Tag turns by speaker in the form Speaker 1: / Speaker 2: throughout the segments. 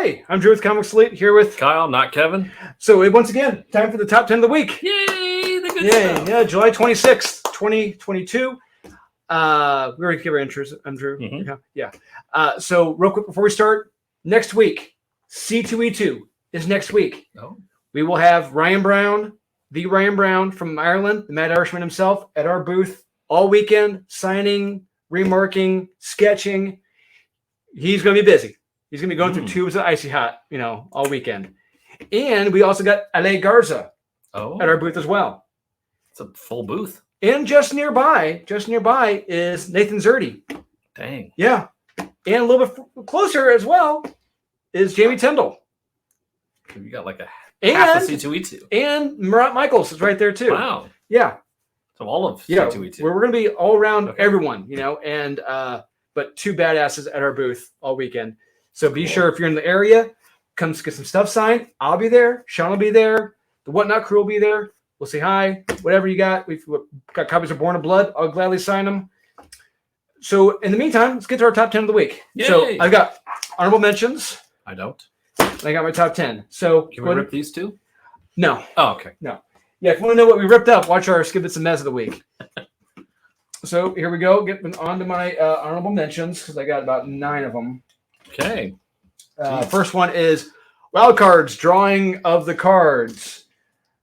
Speaker 1: Hi, I'm Drew with Comics Elite here with
Speaker 2: Kyle, not Kevin.
Speaker 1: So once again, time for the top 10 of the week.
Speaker 2: Yay, the good stuff.
Speaker 1: Yeah, July 26th, 2022. We already give our intros. I'm Drew.
Speaker 2: Mhm.
Speaker 1: Yeah. So real quick before we start, next week, C2E2 is next week.
Speaker 2: Oh.
Speaker 1: We will have Ryan Brown, the Ryan Brown from Ireland, the Mad Irishman himself, at our booth all weekend, signing, remarking, sketching. He's going to be busy. He's going to be going through tubes of Icy Hot, all weekend. And we also got Ale Garza at our booth as well.
Speaker 2: It's a full booth.
Speaker 1: And just nearby is Nathan Zerdy.
Speaker 2: Dang.
Speaker 1: Yeah. And a little bit closer as well is Jamie Tyndall.
Speaker 2: You got like half of C2E2.
Speaker 1: And Murat Michaels is right there too.
Speaker 2: Wow.
Speaker 1: Yeah.
Speaker 2: So all of
Speaker 1: Yeah,
Speaker 2: C2E2.
Speaker 1: we're going to be all around everyone, and but two badasses at our booth all weekend. So be sure if you're in the area, come get some stuff signed. I'll be there. Sean will be there. The Whatnot crew will be there. We'll say hi. Whatever you got. We've got copies of Born of Blood. I'll gladly sign them. So in the meantime, let's get to our top 10 of the week.
Speaker 2: Yay.
Speaker 1: So I've got honorable mentions.
Speaker 2: I don't.
Speaker 1: And I got my top 10. So
Speaker 2: Can we rip these two?
Speaker 1: No.
Speaker 2: Oh, okay.
Speaker 1: No. Yeah, if you want to know what we ripped up, watch our Skibits and Mez of the week. So here we go. Getting on to my honorable mentions because I got about 9 of them.
Speaker 2: Okay.
Speaker 1: First one is Wild Cards, Drawing of the Cards.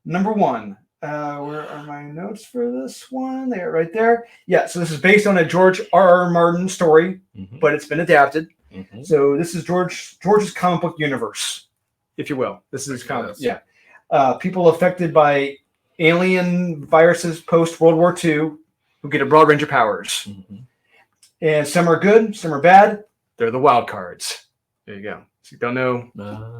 Speaker 1: Number 1. Where are my notes for this one? They're right there. Yeah, so this is based on a George R.R. Martin story, but it's been adapted. So this is George's comic book universe, if you will. This is his comic. Yeah. People affected by alien viruses post World War II who get a broad range of powers. And some are good, some are bad. They're the wild cards. There you go. So you don't know.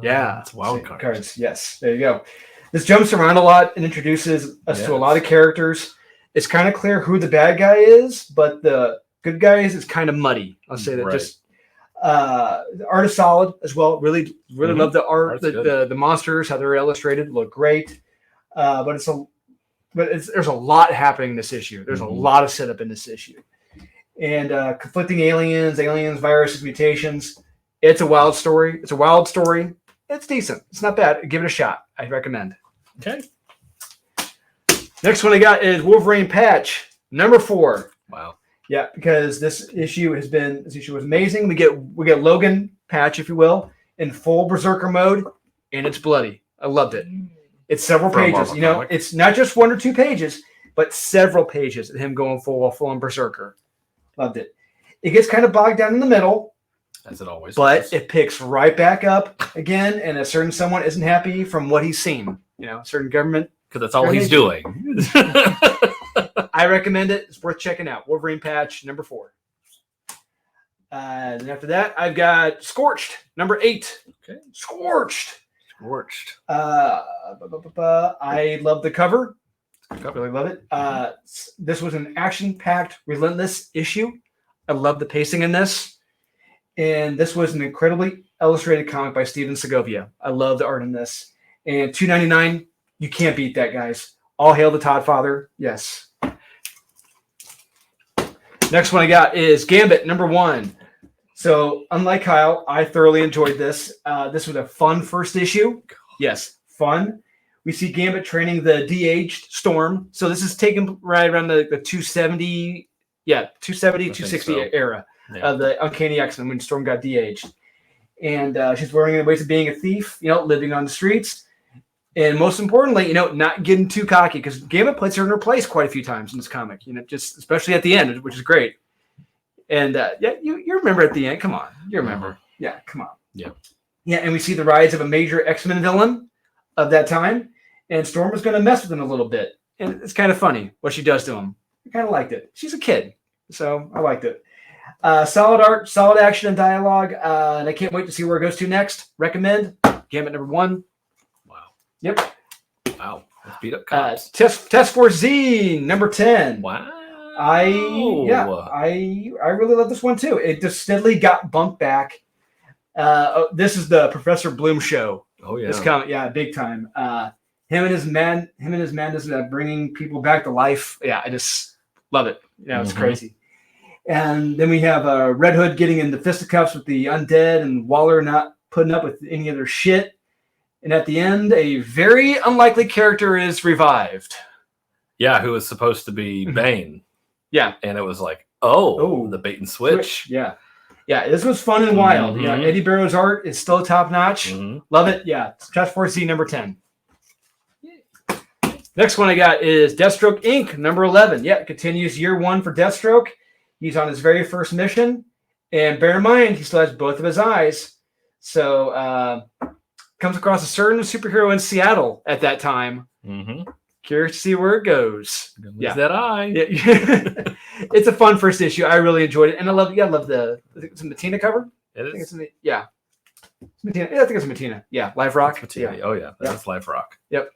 Speaker 2: It's wild cards.
Speaker 1: Yes, there you go. This jumps around a lot and introduces us to a lot of characters. It's kind of clear who the bad guy is, but the good guys is kind of muddy. I'll say that. Just the art is solid as well. Really love the art. The monsters, how they're illustrated, look great. But there's a lot happening in this issue. There's a lot of setup in this issue. And conflicting aliens, viruses, mutations. It's a wild story. It's decent. It's not bad. Give it a shot. I recommend.
Speaker 2: Okay.
Speaker 1: Next one I got is Wolverine Patch, number 4.
Speaker 2: Wow.
Speaker 1: Yeah, because this issue was amazing. We get Logan Patch, if you will, in full berserker mode, and it's bloody. I loved it. It's several pages. It's not just 1 or 2 pages, but several pages of him going full on berserker. Loved it. It gets kind of bogged down in the middle,
Speaker 2: as it always
Speaker 1: does. It picks right back up again, and a certain someone isn't happy from what he's seen. A certain government,
Speaker 2: because that's all he's doing.
Speaker 1: I recommend it. It's worth checking out. Wolverine Patch, number 4. Then after that, I've got Scorched, number 8.
Speaker 2: Okay.
Speaker 1: Scorched.
Speaker 2: I
Speaker 1: love the cover. Really love it. This was an action-packed, relentless issue. I love the pacing in this. And this was an incredibly illustrated comic by Steven Segovia. I love the art in this. And $2.99, you can't beat that, guys. All hail the Todd Father. Yes. Next one I got is Gambit, number 1. So, unlike Kyle, I thoroughly enjoyed this. This was a fun first issue. Yes, fun. We see Gambit training the de-aged Storm. So this is taken right around the 270, 260 era of the Uncanny X-Men when Storm got de-aged. And she's learning the ways of being a thief, living on the streets. And most importantly, not getting too cocky, because Gambit puts her in her place quite a few times in this comic, just especially at the end, which is great. And you remember at the end. Come on. You remember. Yeah, come on.
Speaker 2: Yeah.
Speaker 1: Yeah, and we see the rise of a major X-Men villain of that time. And Storm was going to mess with him a little bit. And it's kind of funny what she does to him. I kind of liked it. She's a kid. So I liked it. Solid art, solid action and dialogue. And I can't wait to see where it goes to next. Recommend. Gambit number 1.
Speaker 2: Wow.
Speaker 1: Yep.
Speaker 2: Wow. Let's beat up cops.
Speaker 1: Task Force Z, number 10.
Speaker 2: Wow.
Speaker 1: I really love this one too. It just steadily got bumped back. This is the Professor Bloom show.
Speaker 2: Oh yeah.
Speaker 1: This comic, big time. Him and his madness bringing people back to life. Yeah, I just love it. It's crazy. And then we have Red Hood getting into fisticuffs with the undead, and Waller not putting up with any of their shit. And at the end, a very unlikely character is revived.
Speaker 2: Yeah, who was supposed to be Bane.
Speaker 1: Yeah.
Speaker 2: And it was like,
Speaker 1: Oh.
Speaker 2: the bait and switch.
Speaker 1: Yeah. Yeah, this was fun and wild. Yeah,
Speaker 2: Mhm.
Speaker 1: Eddie Barrow's art is still top notch.
Speaker 2: Mhm.
Speaker 1: Love it. Yeah, Task Force Z number 10. Next one I got is Deathstroke Inc. number 11. Yeah, it continues year 1 for Deathstroke. He's on his very first mission. And bear in mind, he still has both of his eyes. So, comes across a certain superhero in Seattle at that time.
Speaker 2: Mm-hmm.
Speaker 1: Curious to see where it goes.
Speaker 2: Yeah. That eye.
Speaker 1: Yeah. It's a fun first issue. I really enjoyed it. And I love the it's a Matina cover.
Speaker 2: It
Speaker 1: I think
Speaker 2: is.
Speaker 1: it's yeah. It's Matina. Yeah, I think it's Matina. Yeah, Live Rock.
Speaker 2: Matina. Oh, yeah. That's Live Rock.
Speaker 1: Yep.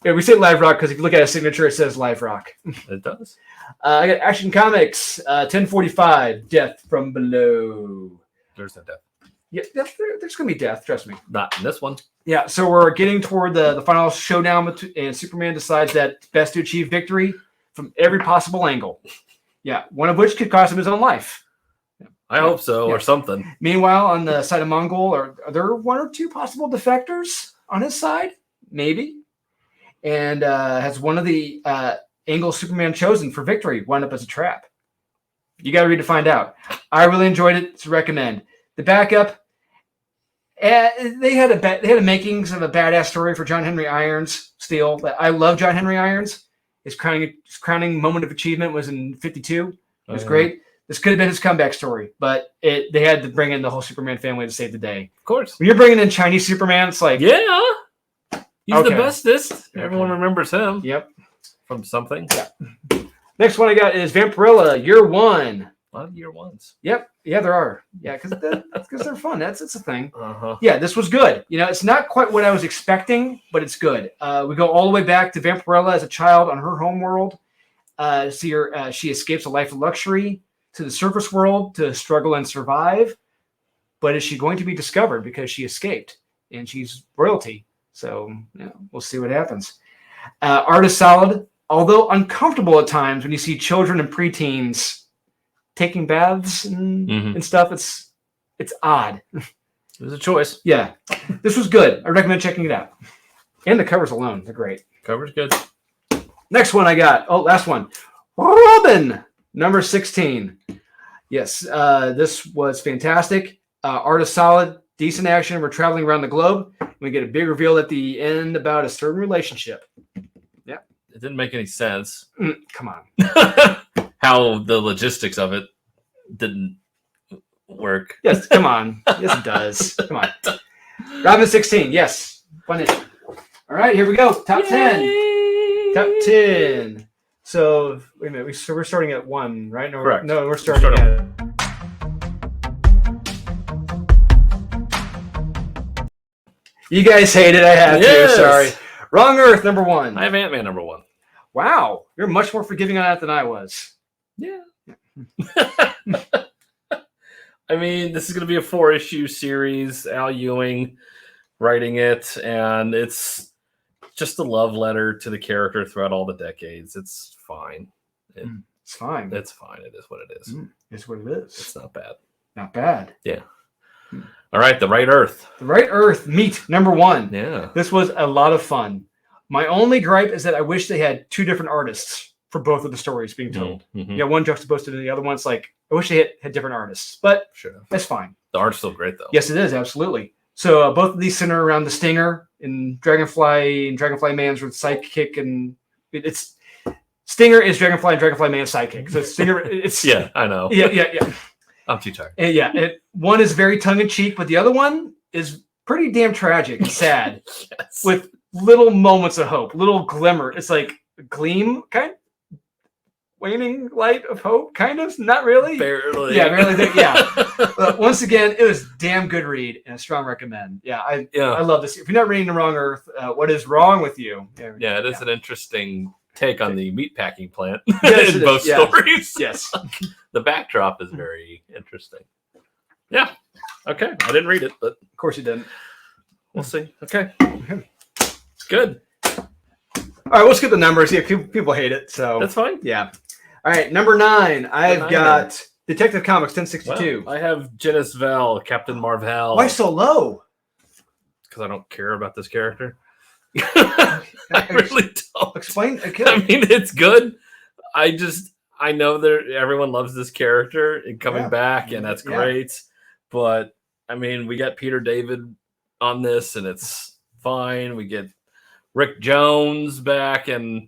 Speaker 1: Yeah, we say Live Rock because if you look at his signature, it says Live Rock.
Speaker 2: It does.
Speaker 1: I got Action Comics, 1045, Death from Below.
Speaker 2: There's no death.
Speaker 1: Yeah, there's going to be death, trust me.
Speaker 2: Not in this one.
Speaker 1: Yeah, so we're getting toward the final showdown, and Superman decides that it's best to achieve victory from every possible angle. Yeah, one of which could cost him his own life.
Speaker 2: I hope so,
Speaker 1: Yeah.
Speaker 2: or something.
Speaker 1: Meanwhile, on the side of Mongol, are there one or two possible defectors on his side? Maybe. And has one of the angles Superman chosen for victory wound up as a trap? You got to read to find out. I really enjoyed it. To recommend. The backup, they had a makings of a badass story for John Henry Irons. Still, I love John Henry Irons. His crowning moment of achievement was in '52. It was great. This could have been his comeback story, but they had to bring in the whole Superman family to save the day.
Speaker 2: Of course.
Speaker 1: When you're bringing in Chinese Superman, it's like,
Speaker 2: Yeah. He's
Speaker 1: Okay.
Speaker 2: the bestest.
Speaker 1: Okay.
Speaker 2: Everyone remembers him
Speaker 1: yep.
Speaker 2: from something.
Speaker 1: Yeah. Next one I got is Vampirella, year 1.
Speaker 2: A lot of year ones.
Speaker 1: Yep. Yeah, there are. Yeah, because they're fun. It's a thing.
Speaker 2: Uh-huh.
Speaker 1: Yeah, this was good. It's not quite what I was expecting, but it's good. We go all the way back to Vampirella as a child on her home world. See her. She escapes a life of luxury to the surface world to struggle and survive. But is she going to be discovered because she escaped and she's royalty? So we'll see what happens. Art is solid, although uncomfortable at times when you see children and preteens taking baths and stuff. It's odd.
Speaker 2: It was a choice.
Speaker 1: Yeah, this was good. I recommend checking it out. And the covers alone, they're great.
Speaker 2: Cover's good.
Speaker 1: Next one I got. Oh, last one. Robin, number 16. Yes, this was fantastic. Art is solid, decent action. We're traveling around the globe. We get a big reveal at the end about a certain relationship.
Speaker 2: It didn't make any sense.
Speaker 1: Come on.
Speaker 2: How the logistics of it didn't work.
Speaker 1: Yes, come on. Yes, it does. Come on. Robin 16. Yes. Fun issue. All right, here we go. Top 10.
Speaker 2: Yay!
Speaker 1: Top 10. So, wait a minute. We're starting at 1, right? No,
Speaker 2: Correct.
Speaker 1: No, we're starting at... You guys hate it. I have
Speaker 2: Yes.
Speaker 1: to. Sorry. Wrong Earth, number 1.
Speaker 2: I have Ant-Man number 1.
Speaker 1: Wow. You're much more forgiving on that than I was.
Speaker 2: Yeah. I mean, this is going to be a 4-issue series. Al Ewing writing it, and it's just a love letter to the character throughout all the decades. It's fine.
Speaker 1: It's fine.
Speaker 2: It's fine. It is what it is.
Speaker 1: It's what it is.
Speaker 2: It's not bad.
Speaker 1: Not bad.
Speaker 2: All right, The Right Earth.
Speaker 1: The Right Earth Meet, number 1.
Speaker 2: Yeah.
Speaker 1: This was a lot of fun. My only gripe is that I wish they had 2 different artists for both of the stories being told.
Speaker 2: Mm-hmm.
Speaker 1: Yeah, one juxtaposed to the other one. It's like, I wish they had different artists, but
Speaker 2: Sure.
Speaker 1: that's fine.
Speaker 2: The art's still great, though.
Speaker 1: Yes, it is, absolutely. So both of these center around the Stinger and Dragonfly Man's with sidekick, and it's Stinger is Dragonfly and Dragonfly Man's sidekick. So Stinger, it's
Speaker 2: Yeah, I know.
Speaker 1: yeah.
Speaker 2: I'm too tired.
Speaker 1: And one is very tongue in cheek, but the other one is pretty damn tragic and sad
Speaker 2: Yes.
Speaker 1: with little moments of hope, little glimmer. It's like a gleam, kind of waning light of hope, kind of. Not really.
Speaker 2: Barely.
Speaker 1: Yeah, barely. Yeah. But once again, it was a damn good read and a strong recommend. Yeah, I love this. If you're not reading The Wrong Earth, what is wrong with you?
Speaker 2: Yeah, it is an interesting take on the meatpacking plant
Speaker 1: Yes,
Speaker 2: in
Speaker 1: it
Speaker 2: both
Speaker 1: is. Yeah.
Speaker 2: stories.
Speaker 1: Yes.
Speaker 2: The backdrop is very interesting. Yeah. Okay. I didn't read it, but
Speaker 1: Of course you didn't.
Speaker 2: we'll see. Okay. Good.
Speaker 1: All right, we'll skip the numbers. Yeah, people hate it. So
Speaker 2: That's fine.
Speaker 1: yeah. All right, number 9. I've
Speaker 2: nine.
Speaker 1: got Detective Comics 1062.
Speaker 2: Well, I have Genis Vell, Captain Marvel.
Speaker 1: Why so low?
Speaker 2: because I don't care about this character. I really don't.
Speaker 1: Explain. Okay.
Speaker 2: I mean, it's good. I know that everyone loves this character and coming back, and that's great. But I mean, we got Peter David on this, and it's fine. We get Rick Jones back, and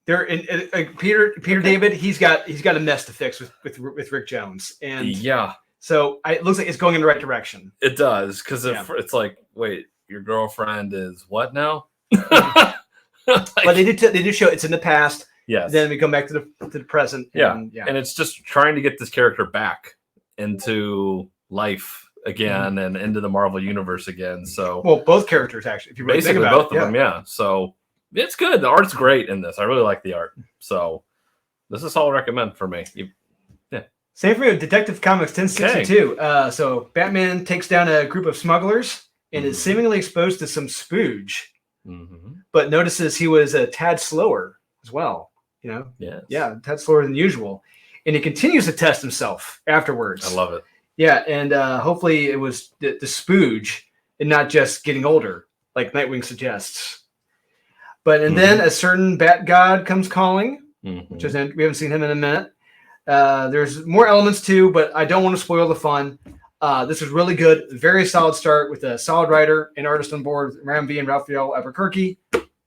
Speaker 1: There, Peter David, he's got a mess to fix with Rick Jones, and
Speaker 2: yeah,
Speaker 1: so it looks like it's going in the right direction.
Speaker 2: it does, because it's like, wait, your girlfriend is what now?
Speaker 1: But they do show it's in the past.
Speaker 2: Yes.
Speaker 1: Then we come back to the present.
Speaker 2: And it's just trying to get this character back into life again and into the Marvel universe again. So
Speaker 1: well, both characters actually, if you really
Speaker 2: basically
Speaker 1: think about
Speaker 2: both of them, yeah. So it's good. The art's great in this. I really like the art. So this is all recommend for me.
Speaker 1: Same for me with Detective Comics 1062. So Batman takes down a group of smugglers and is seemingly exposed to some spooge, but notices he was a tad slower as well. You know, yeah, a tad slower than usual, and he continues to test himself afterwards.
Speaker 2: I love it.
Speaker 1: Yeah, and hopefully it was the spooge and not just getting older, like Nightwing suggests. But then a certain Bat God comes calling, which is we haven't seen him in a minute. There's more elements too, but I don't want to spoil the fun. This is really good. Very solid start with a solid writer and artist on board, Ram V and Raphael Albuquerque.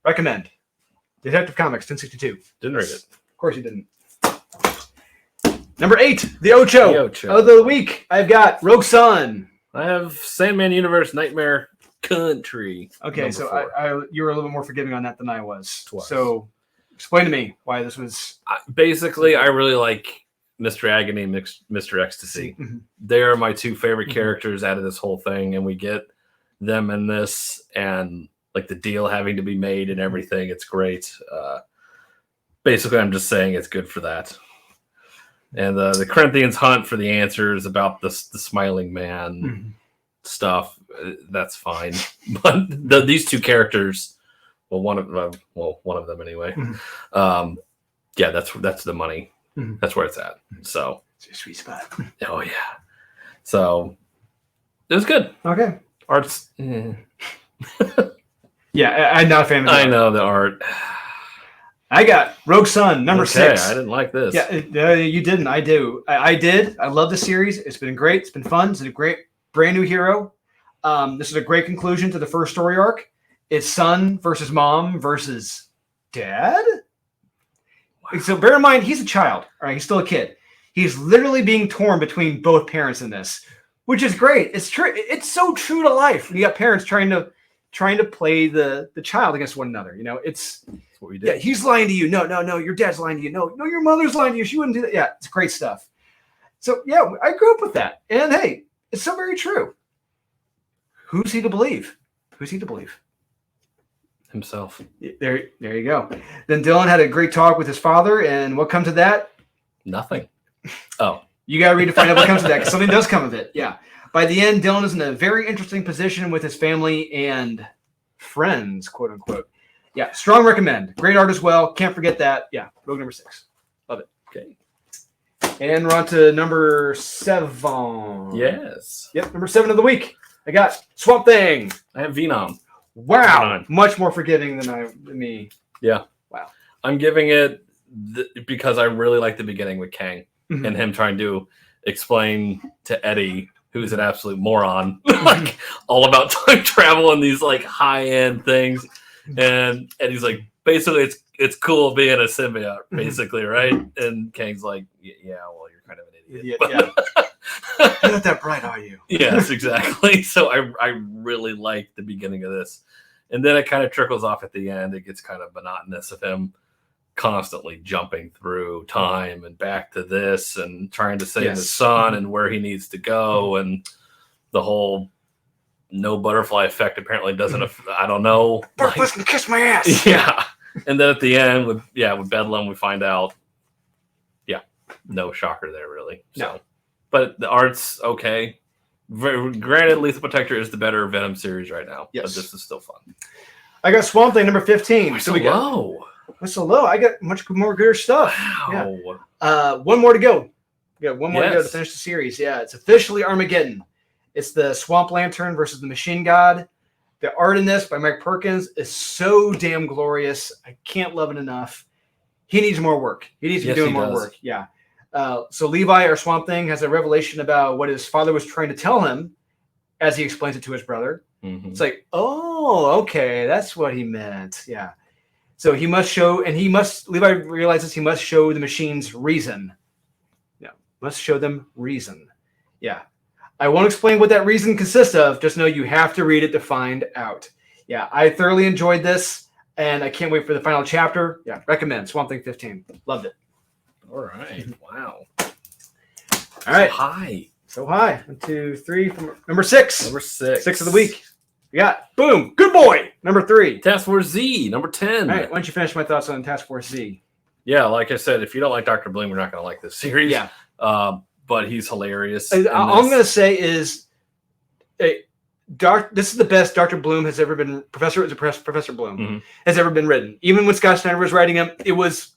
Speaker 1: Recommend. Detective Comics 1062.
Speaker 2: Didn't read it.
Speaker 1: Of course you didn't. Number 8, the Ocho. Of the week, I've got Rogue Sun.
Speaker 2: I have Sandman Universe Nightmare Country.
Speaker 1: Okay, so you were a little bit more forgiving on that than I was.
Speaker 2: Twice.
Speaker 1: So explain to me why this was.
Speaker 2: Basically, I really like Mr. Agony and Mr. Ecstasy. They are my two favorite characters out of this whole thing, and we get them in this, and like the deal having to be made and everything. It's great. Basically, I'm just saying it's good for that. And the Corinthians hunt for the answers about the smiling man stuff. That's fine. But these two characters, one of them anyway. Yeah, that's the money. That's where it's at. So
Speaker 1: it's a sweet spot.
Speaker 2: Oh yeah. So it was good.
Speaker 1: Okay.
Speaker 2: Art's.
Speaker 1: Yeah, I'm not a fan of that.
Speaker 2: I know the art.
Speaker 1: I got Rogue Sun, number 6.
Speaker 2: I didn't like this.
Speaker 1: Yeah, you didn't. I do. I did. I love the series. It's been great. It's been fun. It's a great brand new hero. This is a great conclusion to the first story arc. It's son versus mom versus dad. Wow. So bear in mind, he's a child. All right, he's still a kid. He's literally being torn between both parents in this, which is great. It's true. It's so true to life. You got parents trying to play the child against one another. You know, it's what we did. Yeah, he's lying to you. No, your dad's lying to you. No, your mother's lying to you. She wouldn't do that. Yeah, it's great stuff. So yeah, I grew up with that. And hey, it's so very true. Who's he to believe? Who's he to believe?
Speaker 2: Himself.
Speaker 1: There you go. Then Dylan had a great talk with his father, and what comes of that?
Speaker 2: Nothing. Oh.
Speaker 1: You got to read to find out what comes of that, because something does come of it. Yeah. By the end, Dylan is in a very interesting position with his family and friends, quote unquote. Yeah, strong recommend. Great art as well. Can't forget that. Yeah, Rogue number 6. Love it.
Speaker 2: Okay.
Speaker 1: And we're on to number 7.
Speaker 2: Yes.
Speaker 1: Yep, number 7 of the week. I got Swamp Thing.
Speaker 2: I have Venom.
Speaker 1: Wow, much more forgiving than me.
Speaker 2: Yeah.
Speaker 1: Wow.
Speaker 2: I'm giving it because I really like the beginning with Kang and him trying to explain to Eddie, who's an absolute moron, like all about time travel and these like high end things. And Eddie's like, basically, it's cool being a symbiote, basically, right? And Kang's like, yeah, well, you're kind of an idiot.
Speaker 1: Yeah. You're not that bright, are you?
Speaker 2: Yes, exactly. So I really like the beginning of this. And then it kind of trickles off at the end. It gets kind of monotonous of him constantly jumping through time and back to this and trying to save his son and where he needs to go. And the whole no butterfly effect apparently doesn't, I don't know.
Speaker 1: Butterflies can kiss my ass.
Speaker 2: Yeah. And then at the end with Bedlam, we find out, no shocker there really. So.
Speaker 1: No.
Speaker 2: But the art's okay. Granted, Lethal Protector is the better Venom series right now.
Speaker 1: Yes.
Speaker 2: But this is still fun.
Speaker 1: I got Swamp Thing number 15.
Speaker 2: So we go.
Speaker 1: What's so low? I got much more good stuff.
Speaker 2: Wow.
Speaker 1: Yeah. One more to go. We got one more to go to finish the series. Yeah, it's officially Armageddon. It's the Swamp Lantern versus the Machine God. The art in this by Mike Perkins is so damn glorious. I can't love it enough. He needs more work. He needs to be doing more work. Yeah. So Levi, or Swamp Thing, has a revelation about what his father was trying to tell him as he explains it to his brother.
Speaker 2: Mm-hmm.
Speaker 1: It's like, oh, okay, that's what he meant. Yeah. So he must show, and Levi realizes he must show the machines reason. Yeah. Must show them reason. Yeah. I won't explain what that reason consists of. Just know you have to read it to find out. Yeah. I thoroughly enjoyed this, and I can't wait for the final chapter. Yeah. Recommend Swamp Thing 15. Loved it.
Speaker 2: All right. Wow.
Speaker 1: All right.
Speaker 2: So high.
Speaker 1: So high. 1, 2, 3. From number 6.
Speaker 2: Number 6.
Speaker 1: 6 of the week. We got, boom, Good Boy, number 3.
Speaker 2: Task Force Z, number 10.
Speaker 1: All right. Why don't you finish my thoughts on Task Force Z?
Speaker 2: Yeah, like I said, if you don't like Dr. Bloom, you're not going to like this series.
Speaker 1: Yeah.
Speaker 2: But he's hilarious.
Speaker 1: All I'm going to say is, this is the best Dr. Bloom has ever been. Professor Bloom has ever been written. Even when Scott Snyder was writing him, it was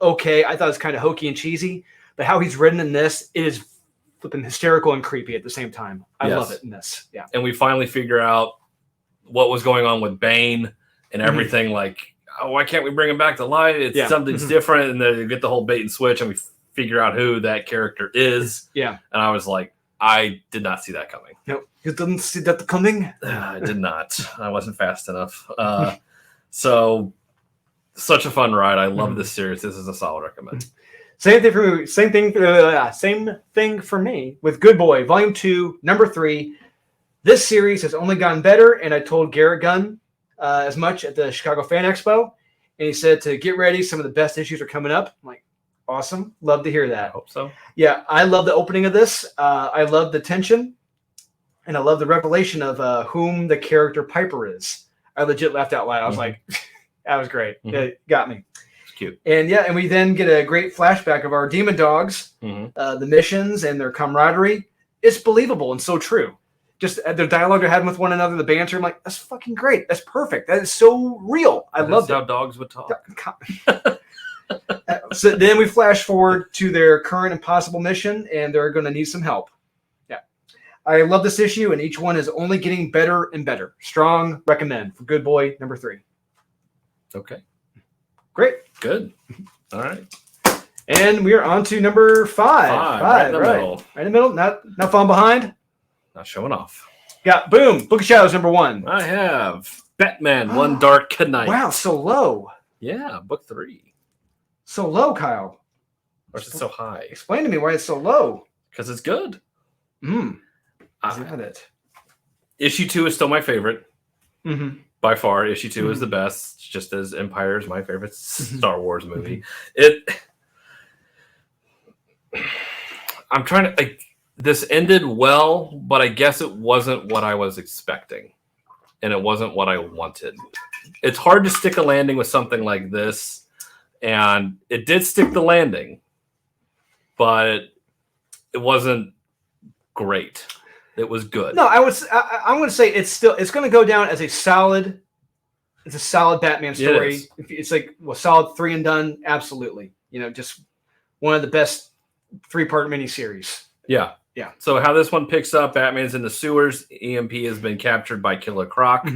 Speaker 1: okay. I thought it was kind of hokey and cheesy, but how he's written in this, it is flipping hysterical and creepy at the same time. I love it in this. Yeah.
Speaker 2: And we finally figure out what was going on with Bane and everything. Like, oh, why can't we bring him back to life? It's something's different, and then you get the whole bait and switch, and we figure out who that character is.
Speaker 1: Yeah.
Speaker 2: And I was like, I did not see that coming.
Speaker 1: No, you didn't see that coming?
Speaker 2: I did not. I wasn't fast enough. So, such a fun ride. I love this series. This is a solid recommend.
Speaker 1: Same thing for me. Same thing for me with Good Boy, Volume 2, number 3. This series has only gotten better, and I told Garrett Gunn as much at the Chicago Fan Expo, and he said to get ready. Some of the best issues are coming up. I'm like, awesome. Love to hear that.
Speaker 2: I hope so.
Speaker 1: Yeah, I love the opening of this. I love the tension, and I love the revelation of whom the character Piper is. I legit laughed out loud. I was like, that was great. It got me.
Speaker 2: It's cute.
Speaker 1: And we then get a great flashback of our demon dogs, the missions, and their camaraderie. It's believable and so true. Just the dialogue they're having with one another, the banter. I'm like, that's fucking great. That's perfect. That is so real. I love
Speaker 2: how dogs would talk.
Speaker 1: So then we flash forward to their current impossible mission, and they're going to need some help. Yeah. I love this issue, and each one is only getting better and better. Strong recommend for Good Boy, number 3.
Speaker 2: Okay.
Speaker 1: Great.
Speaker 2: Good. All right.
Speaker 1: And we are on to number 5.
Speaker 2: Right in the middle.
Speaker 1: Right in the middle. Not falling behind.
Speaker 2: Not showing off.
Speaker 1: Got boom. Book of Shadows, number 1.
Speaker 2: I have Batman, One Dark Night.
Speaker 1: Wow, so low.
Speaker 2: Yeah, book 3.
Speaker 1: So low, Kyle.
Speaker 2: Or is it so high?
Speaker 1: Explain to me why it's so low.
Speaker 2: Because it's good.
Speaker 1: Is that it?
Speaker 2: Issue 2 is still my favorite. By far, issue 2 is the best, just as Empire is my favorite Star Wars movie. I'm trying to... this ended well, but I guess it wasn't what I was expecting. And it wasn't what I wanted. It's hard to stick a landing with something like this. And it did stick the landing. But it wasn't great. It was good.
Speaker 1: No, I'm going to say it's going to go down as a solid Batman story. It's like solid 3 and done. Absolutely. Just one of the best 3-part miniseries.
Speaker 2: Yeah.
Speaker 1: Yeah.
Speaker 2: So how this one picks up, Batman's in the sewers. EMP has been captured by Killer Croc.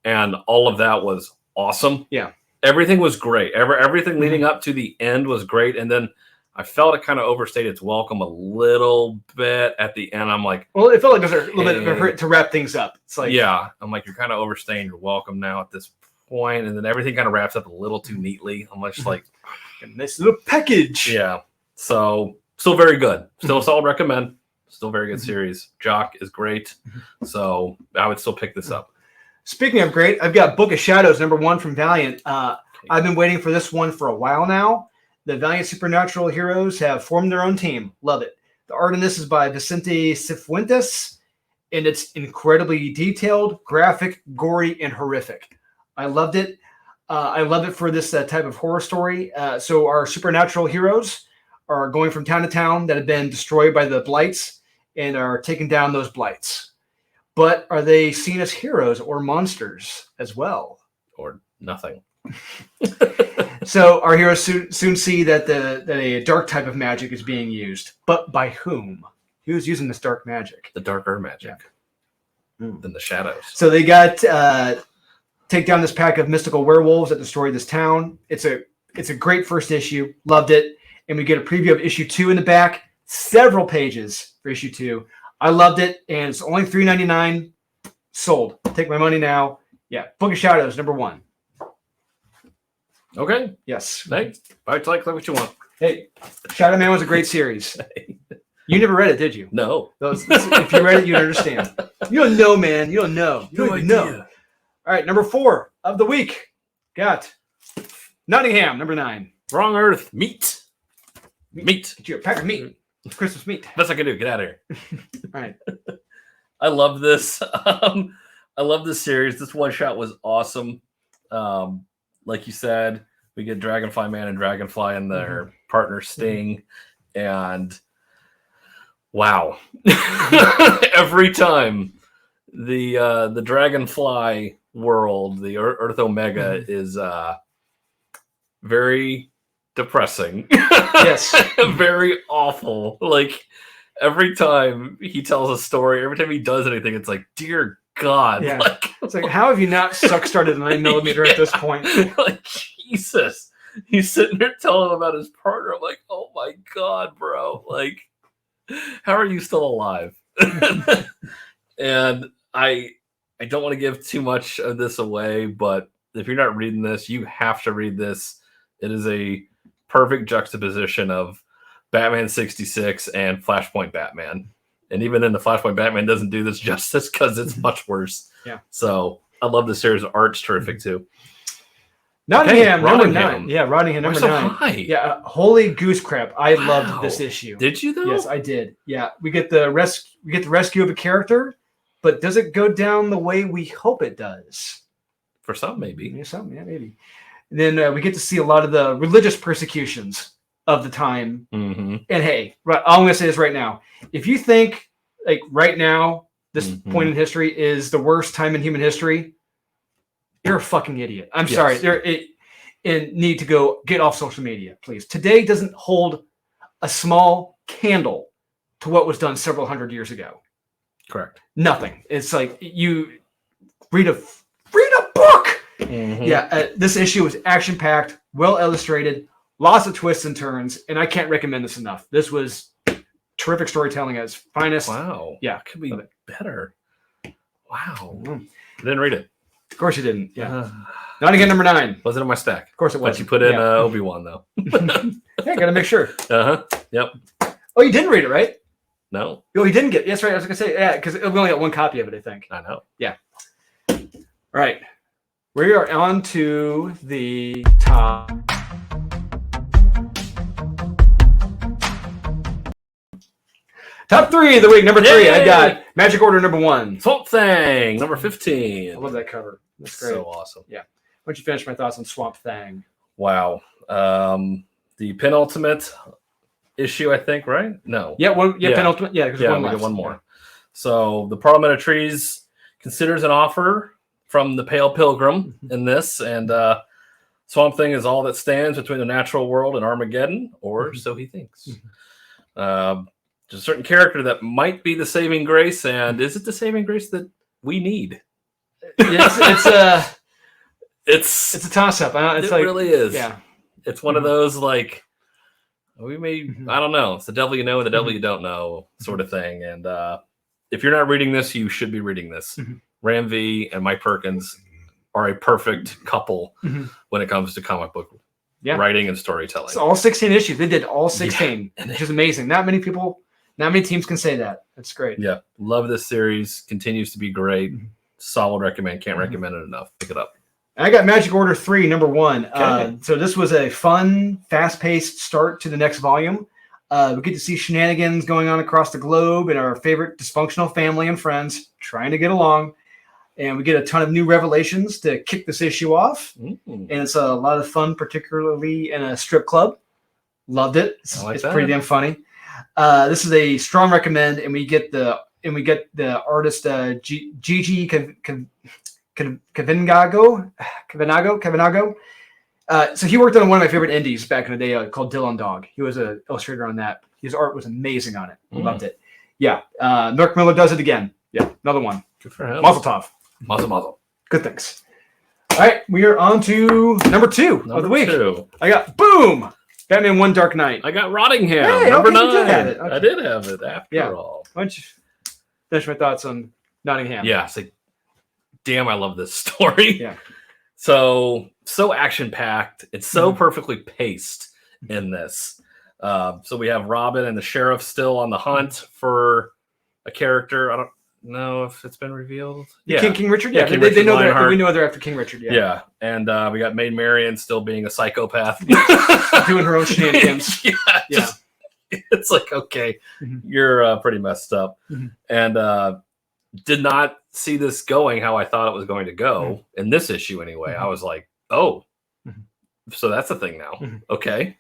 Speaker 2: And all of that was awesome.
Speaker 1: Yeah.
Speaker 2: Everything was great. Everything leading up to the end was great. And then I felt it kind of overstayed its welcome a little bit at the end. I'm like,
Speaker 1: well, it felt like there's a little bit of to wrap things up. It's like,
Speaker 2: yeah, I'm like, you're kind of overstaying your welcome now at this point. And then everything kind of wraps up a little too neatly. I'm just like,
Speaker 1: a nice little package.
Speaker 2: Yeah. So still very good. Still a solid recommend. Still very good series. Jock is great. So I would still pick this up.
Speaker 1: Speaking of great, I've got Book of Shadows, number 1 from Valiant. I've been waiting for this one for a while now. The Valiant Supernatural heroes have formed their own team. Love it. The art in this is by Vicente Cifuentes, and it's incredibly detailed, graphic, gory, and horrific. I loved it. I love it for this type of horror story. So our supernatural heroes are going from town to town that have been destroyed by the blights and are taking down those blights. But are they seen as heroes or monsters as well?
Speaker 2: Or nothing.
Speaker 1: So our heroes soon see that a dark type of magic is being used. But by whom? Who's using this dark magic?
Speaker 2: The darker magic. than the shadows.
Speaker 1: So they got take down this pack of mystical werewolves that destroy this town. It's a great first issue. Loved it. And we get a preview of issue 2 in the back. Several pages for issue 2. I loved it, and it's only $3.99. Sold. Take my money now. Yeah, Book of Shadows, number 1.
Speaker 2: Okay.
Speaker 1: Yes.
Speaker 2: Hey, like what you want.
Speaker 1: Hey, Shadow Man was a great series. You never read it, did you?
Speaker 2: No.
Speaker 1: If you read it, you'd understand. You don't know, man. You don't know. You don't even know. All right, number 4 of the week. Got Nottingham, number 9.
Speaker 2: Wrong Earth. Meat.
Speaker 1: Get you a pack of meat. Christmas meat.
Speaker 2: Best I can do. Get out of here.
Speaker 1: All right.
Speaker 2: I love this. I love this series. This one shot was awesome. Like you said, we get Dragonfly Man and Dragonfly and their partner Sting, and wow! Every time the Dragonfly world, the Earth Omega, is very depressing.
Speaker 1: Yes,
Speaker 2: very awful. Like every time he tells a story, every time he does anything, it's like, dear God.
Speaker 1: Yeah.
Speaker 2: Like,
Speaker 1: it's like, how have you not suck started a 9mm at this point?
Speaker 2: Like, Jesus. He's sitting there telling him about his partner. I'm like, oh my God, bro. Like, how are you still alive? And I don't want to give too much of this away, but if you're not reading this, you have to read this. It is a perfect juxtaposition of Batman 66 and Flashpoint Batman. And even then, the Flashpoint Batman doesn't do this justice because it's much worse.
Speaker 1: Yeah.
Speaker 2: So I love this series. Art's terrific too.
Speaker 1: Nottingham,
Speaker 2: Okay,
Speaker 1: number
Speaker 2: Nottingham.
Speaker 1: 9. Yeah, Nottingham, number
Speaker 2: Why so
Speaker 1: 9.
Speaker 2: high?
Speaker 1: Yeah, holy goose crap! I
Speaker 2: Wow.
Speaker 1: loved this issue.
Speaker 2: Did you though?
Speaker 1: Yes, I did. Yeah, we get the rescue of a character, but does it go down the way we hope it does?
Speaker 2: For some, maybe.
Speaker 1: Yeah, something, yeah, maybe. And then we get to see a lot of the religious persecutions of the time.
Speaker 2: Mm-hmm.
Speaker 1: And hey, right, all I'm going to say is right now, if you think like right now, this point in history is the worst time in human history, you're a fucking idiot. I'm sorry. And need to go get off social media, please. Today doesn't hold a small candle to what was done several hundred years ago.
Speaker 2: Correct.
Speaker 1: Nothing. It's like you read a book.
Speaker 2: Mm-hmm.
Speaker 1: Yeah, this issue was action-packed, well illustrated, lots of twists and turns, and I can't recommend this enough. This was terrific storytelling at its finest.
Speaker 2: Wow.
Speaker 1: Yeah.
Speaker 2: Could be better. Wow.
Speaker 1: Mm.
Speaker 2: I didn't read it.
Speaker 1: Of course you didn't. Yeah. Nottingham, number 9.
Speaker 2: Wasn't in my stack.
Speaker 1: Of course it was.
Speaker 2: But you put in Obi-Wan though.
Speaker 1: Yeah, gotta make sure.
Speaker 2: Uh-huh. Yep.
Speaker 1: Oh, you didn't read it, right?
Speaker 2: No.
Speaker 1: Oh, you didn't get. Yes, right. I was gonna say, yeah, because we only got one copy of it, I think.
Speaker 2: I know.
Speaker 1: Yeah. All right. We are on to the top. Top 3 of the week. Number 3,
Speaker 2: Yay!
Speaker 1: I got Magic Order number 1.
Speaker 2: Swamp Thing, number
Speaker 1: I
Speaker 2: 15.
Speaker 1: love that cover. That's great.
Speaker 2: So awesome.
Speaker 1: Why don't you finish my thoughts on Swamp Thing?
Speaker 2: Wow. The penultimate issue, I think, right? No.
Speaker 1: Yeah,
Speaker 2: Yeah.
Speaker 1: penultimate. Yeah, there's
Speaker 2: Yeah,
Speaker 1: one
Speaker 2: we
Speaker 1: left.
Speaker 2: get one more. So the Parliament of Trees considers an offer from the Pale Pilgrim in this, and Swamp Thing is all that stands between the natural world and Armageddon, or so he thinks. There's a certain character that might be the saving grace, and is it the saving grace that we need?
Speaker 1: It's a toss-up. It's
Speaker 2: It
Speaker 1: like,
Speaker 2: really is.
Speaker 1: yeah.
Speaker 2: It's one of those like we may
Speaker 1: Mhm.
Speaker 2: I don't know. It's the devil you know and the devil you don't know sort of thing. And if you're not reading this, you should be reading this.
Speaker 1: Mhm.
Speaker 2: Ram V and Mike Perkins are a perfect couple
Speaker 1: Mhm.
Speaker 2: when it comes to comic book
Speaker 1: Yeah.
Speaker 2: writing and storytelling.
Speaker 1: It's all 16 issues. They did all 16,
Speaker 2: Yeah.
Speaker 1: which is amazing. Not many teams can say that. That's great.
Speaker 2: Yeah, love this series. Continues to be great.
Speaker 1: Mhm.
Speaker 2: Solid recommend. Can't
Speaker 1: Mhm.
Speaker 2: recommend it enough. Pick it up.
Speaker 1: I got Magic Order 3, number 1.
Speaker 2: Okay.
Speaker 1: So this was a fun, fast-paced start to the next volume. We get to see shenanigans going on across the globe and our favorite dysfunctional family and friends trying to get along. And we get a ton of new revelations to kick this issue off. And it's a lot of fun, particularly in a strip club. Loved it.
Speaker 2: I like
Speaker 1: It's
Speaker 2: that.
Speaker 1: pretty damn funny. This is a strong recommend, and we get the artist Gigi Cavinago. So he worked on one of my favorite indies back in the day called Dylan Dog. He was an illustrator on that. His art was amazing on it.
Speaker 2: Mm.
Speaker 1: Loved it. Yeah. Mark Miller does it again. Yeah, another one.
Speaker 2: Good for him.
Speaker 1: Mazel tov.
Speaker 2: Mazel.
Speaker 1: Good things. All right, we are on to number 2 of the week.
Speaker 2: 2.
Speaker 1: I got boom, Batman One Dark Knight.
Speaker 2: I got Rottingham.
Speaker 1: Hey,
Speaker 2: number
Speaker 1: okay, you
Speaker 2: 9.
Speaker 1: did have it. Okay.
Speaker 2: I did have it after
Speaker 1: Yeah.
Speaker 2: all.
Speaker 1: Why don't you finish my thoughts on Nottingham?
Speaker 2: Yeah, it's like, damn, I love this story.
Speaker 1: Yeah.
Speaker 2: So action packed. It's so
Speaker 1: Mhm.
Speaker 2: perfectly paced in this. So we have Robin and the sheriff still on the hunt for a character. I don't know if it's been revealed.
Speaker 1: King Richard.
Speaker 2: Yeah,
Speaker 1: Yeah,
Speaker 2: King
Speaker 1: they
Speaker 2: Richard
Speaker 1: know that.
Speaker 2: Lionheart.
Speaker 1: We know they're after King Richard. Yeah,
Speaker 2: Yeah. And we got Maid Marian still being a psychopath.
Speaker 1: doing her own shenanigans.
Speaker 2: Yeah. Just, it's like, okay,
Speaker 1: Mhm.
Speaker 2: you're pretty messed up.
Speaker 1: Mhm.
Speaker 2: And did not see this going how I thought it was going to go in this issue anyway.
Speaker 1: Mhm.
Speaker 2: I was like, oh,
Speaker 1: Mhm.
Speaker 2: so that's a thing now.
Speaker 1: Mhm.
Speaker 2: Okay.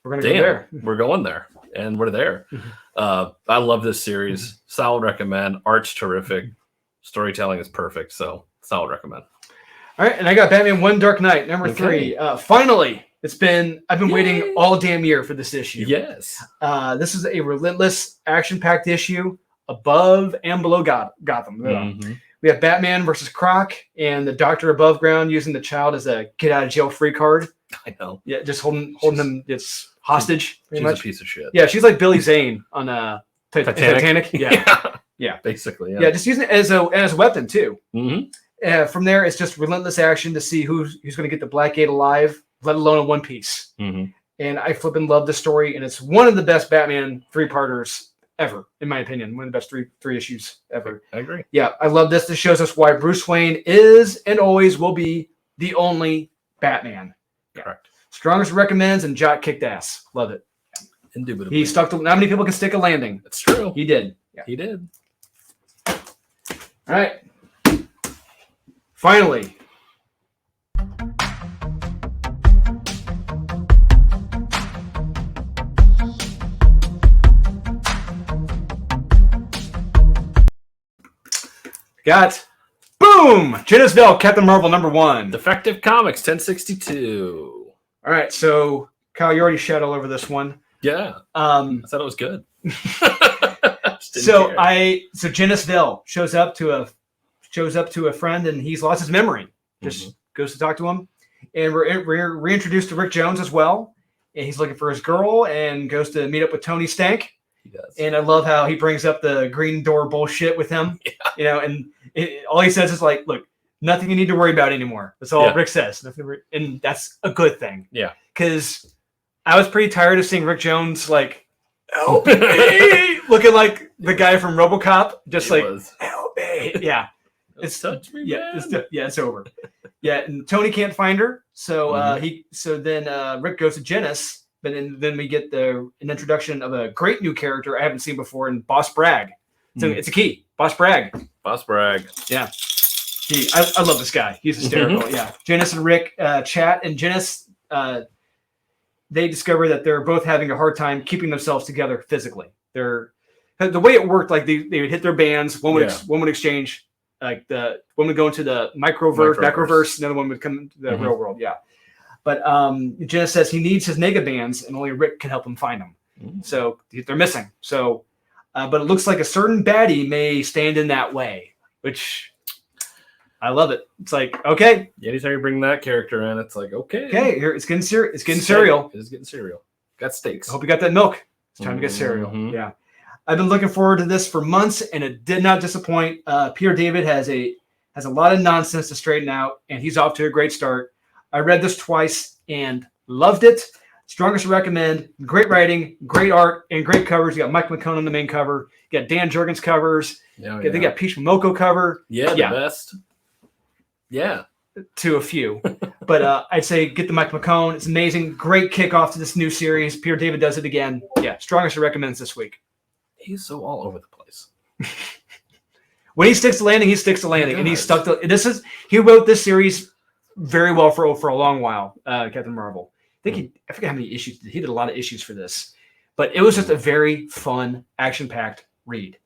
Speaker 1: We're gonna
Speaker 2: Damn,
Speaker 1: go there.
Speaker 2: we're going there. And we're there.
Speaker 1: Mhm.
Speaker 2: I love this series. Solid recommend. Art's terrific. Storytelling is perfect. So solid recommend.
Speaker 1: All right, and I got Batman One Dark Knight, number
Speaker 2: Okay.
Speaker 1: 3. Finally, I've been
Speaker 2: Yay.
Speaker 1: waiting all damn year for this issue.
Speaker 2: Yes.
Speaker 1: This is a relentless, action-packed issue above and below Gotham.
Speaker 2: Mhm.
Speaker 1: We have Batman versus Croc, and the Doctor above ground using the child as a get-out-of-jail-free card.
Speaker 2: I know.
Speaker 1: Yeah, just holding them it's hostage. Pretty
Speaker 2: She's
Speaker 1: much.
Speaker 2: a piece of shit.
Speaker 1: Yeah, she's like Billy Zane on Titanic. Yeah.
Speaker 2: Yeah. Basically.
Speaker 1: Yeah, just using it as a weapon too.
Speaker 2: Mm-hmm.
Speaker 1: From there, it's just relentless action to see who's going to get the Blackgate alive, let alone in one piece.
Speaker 2: Mm-hmm.
Speaker 1: And I flipping love the story, and it's one of the best Batman 3-parters ever, in my opinion. One of the best three issues ever.
Speaker 2: I agree.
Speaker 1: Yeah, I love this. This shows us why Bruce Wayne is and always will be the only Batman. Yeah.
Speaker 2: Correct.
Speaker 1: Strongest recommends, and Jot kicked ass. Love it.
Speaker 2: Indubitably.
Speaker 1: He stuck to. Not many people can stick a landing.
Speaker 2: It's true.
Speaker 1: He did. Yeah.
Speaker 2: He did.
Speaker 1: All right. Finally. Got boom! Genesville, Captain Marvel number 1.
Speaker 2: Defective Comics 1062.
Speaker 1: All right, so Kyle, you already shed all over this one.
Speaker 2: Yeah.
Speaker 1: Um,
Speaker 2: I thought it was good.
Speaker 1: so Genesville shows up to a friend, and he's lost his memory. Just goes to talk to him, and we're reintroduced to Rick Jones as well, and he's looking for his girl, and goes to meet up with Tony Stank.
Speaker 2: He does.
Speaker 1: And I love how he brings up the green door bullshit with him.
Speaker 2: Yeah.
Speaker 1: You know, and all he says is like, "Look, nothing you need to worry about anymore." That's all
Speaker 2: Yeah.
Speaker 1: Rick says, and that's a good thing.
Speaker 2: Yeah.
Speaker 1: Because I was pretty tired of seeing Rick Jones like, "Help me," looking like the guy from RoboCop, just
Speaker 2: He
Speaker 1: like,
Speaker 2: was.
Speaker 1: "Help me." Yeah.
Speaker 2: It's touch me,
Speaker 1: Yeah,
Speaker 2: man.
Speaker 1: it's over. Yeah, and Tony can't find her, so then Rick goes to Genis, but then we get an introduction of a great new character I haven't seen before in Boss Bragg. So it's a key, Boss Bragg.
Speaker 2: Boss Bragg.
Speaker 1: Yeah, I love this guy. He's hysterical. Yeah, Genis and Rick chat, and Genis they discover that they're both having a hard time keeping themselves together physically. The way it worked, like they would hit their bands, one would exchange. Like the one would go into the macroverse, another one would come into the real world. Yeah. But Genis says he needs his nega bands, and only Rick can help him find them. So they're missing. So, but it looks like a certain baddie may stand in that way, which I love it. It's like, okay.
Speaker 2: Anytime you bring that character in, it's like, okay.
Speaker 1: Here, it's getting cereal. It's getting cereal.
Speaker 2: It is getting cereal. Got steaks.
Speaker 1: I hope you got that milk. It's time to get cereal. Yeah. I've been looking forward to this for months, and it did not disappoint. Peter David has a lot of nonsense to straighten out, and he's off to a great start. I read this twice and loved it. Strongest recommend. Great writing, great art, and great covers. You got Mike McKone on the main cover. You got Dan Jurgens covers. They got Peach Momoko cover.
Speaker 2: Yeah, the best. Yeah.
Speaker 1: To a few. But I'd say get the Mike McKone. It's amazing. Great kickoff to this new series. Peter David does it again. Yeah, strongest recommends this week.
Speaker 2: He's so all over the place.
Speaker 1: When he sticks to landing, he sticks to landing, and he's stuck to. He wrote this series very well for a long while. Captain Marvel. I forget how many issues he did. A lot of issues for this, but it was just a very fun, action-packed read.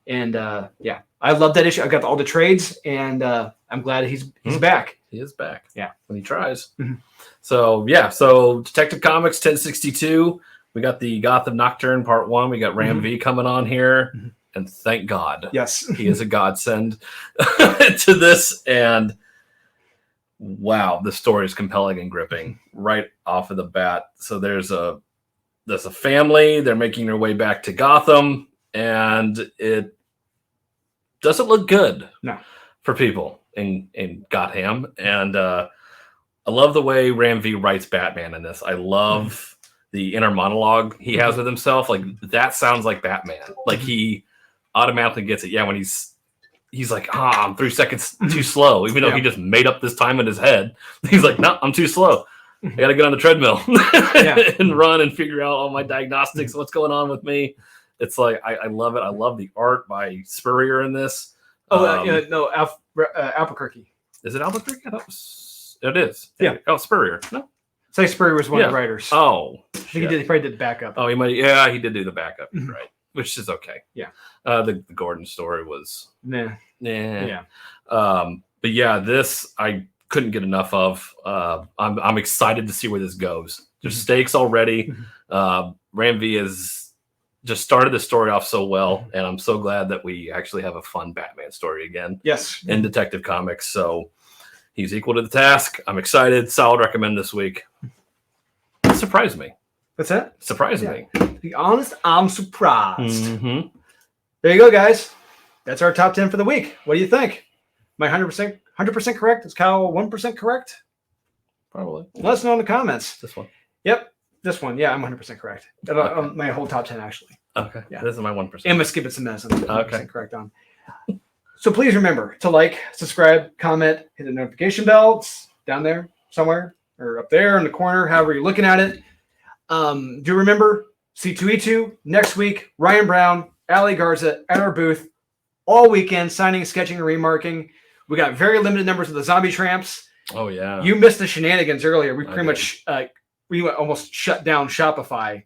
Speaker 1: And I love that issue. I got all the trades, and I'm glad he's back.
Speaker 2: He is back.
Speaker 1: Yeah,
Speaker 2: when he tries. So Detective Comics 1062. We got the Gotham Nocturne Part 1. We got Ram V coming on here. and thank God.
Speaker 1: Yes.
Speaker 2: He is a godsend to this, and wow, the story is compelling and gripping right off of the bat. So there's a family, they're making their way back to Gotham, and it doesn't look good for people in Gotham. And I love the way Ram V writes Batman in this. I love the inner monologue he has with himself. Like, that sounds like Batman. Like, he automatically gets it. Yeah, when he's like, I'm 3 seconds too slow, even though he just made up this time in his head. He's like, no, I'm too slow. I got to get on the treadmill and run and figure out all my diagnostics. What's going on with me? It's like, I love it. I love the art by Spurrier in this.
Speaker 1: Albuquerque.
Speaker 2: Is it Albuquerque? I thought it is.
Speaker 1: Yeah.
Speaker 2: Oh, Spurrier. No.
Speaker 1: Say Spurrier was one of the writers.
Speaker 2: Oh.
Speaker 1: I think he probably did the backup.
Speaker 2: Oh, he might. Yeah, he did do the backup. Right. Which is okay.
Speaker 1: Yeah.
Speaker 2: The Gordon story was.
Speaker 1: Nah.
Speaker 2: Yeah. But yeah, this I couldn't get enough of. I'm excited to see where this goes. There's stakes already. Ram V has just started the story off so well, and I'm so glad that we actually have a fun Batman story again.
Speaker 1: Yes.
Speaker 2: In Detective Comics. So he's equal to the task. I'm excited. Solid recommend this week. It surprised me.
Speaker 1: What's that?
Speaker 2: Surprised me.
Speaker 1: To be honest, I'm surprised.
Speaker 2: Mm-hmm.
Speaker 1: There you go, guys. That's our top 10 for the week. What do you think? Am I 100% correct? Is Kyle 1% correct?
Speaker 2: Probably.
Speaker 1: Let us know in the comments.
Speaker 2: This one.
Speaker 1: Yep. This one. Yeah, I'm 100% correct. On my whole top 10, actually.
Speaker 2: Okay.
Speaker 1: Yeah.
Speaker 2: This is my 1%.
Speaker 1: And my skip it some mess. I'm 100%
Speaker 2: Okay.
Speaker 1: correct on. So please remember to like, subscribe, comment, hit the notification bell. It's down there somewhere or up there in the corner, however you're looking at it. Do remember C2E2 next week. Ryan Brown, Ali Garza at our booth all weekend, signing, sketching, and remarking. We got very limited numbers of the Zombie Tramps.
Speaker 2: Oh yeah.
Speaker 1: You missed the shenanigans earlier. We pretty
Speaker 2: did.
Speaker 1: much we almost shut down Shopify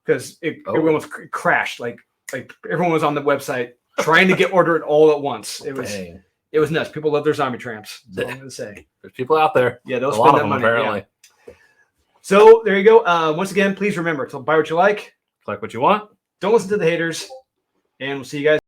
Speaker 1: because it almost crashed. Like everyone was on the website trying to get ordered all at once. It was nuts. People love their Zombie Tramps. That's all I'm gonna say.
Speaker 2: There's people out there.
Speaker 1: Yeah, they'll
Speaker 2: A
Speaker 1: spend
Speaker 2: lot of
Speaker 1: that
Speaker 2: them
Speaker 1: money.
Speaker 2: apparently.
Speaker 1: Yeah. So there you go. Once again, please remember to buy what you like.
Speaker 2: Like what you want.
Speaker 1: Don't listen to the haters. And we'll see you guys.